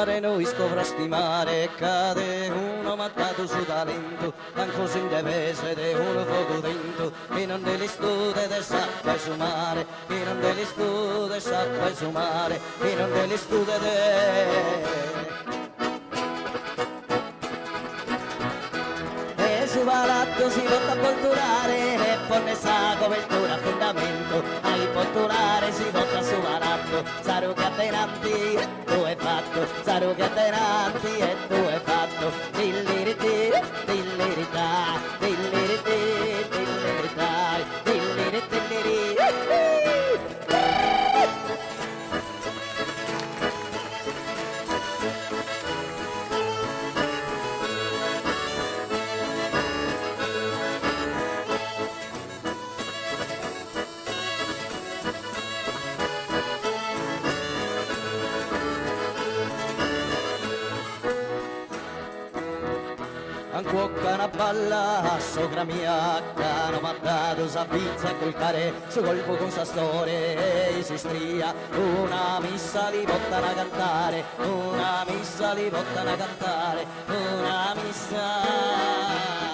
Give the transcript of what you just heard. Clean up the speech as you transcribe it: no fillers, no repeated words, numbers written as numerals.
mare noi scopra stimare, cade uno mattato su talento, anche se indivese di uno fuoco dentro, e non delle stude del sappa su mare, e non delle stude sappa su mare, e non delle stude su palatto si porta a polturare e pone sa copertura a fondamento ai polturare si porta su palatto saru catenanti e tu hai fatto saru catenanti e tu hai fatto dilliriti dillirita dilliriti dillirita dilliriti dilliriti. Cuocca una balla sopra mia cana mandato sa pizza col care su colpo con sa storia e si stria una missa li portano a cantare una missa li portano a cantare una missa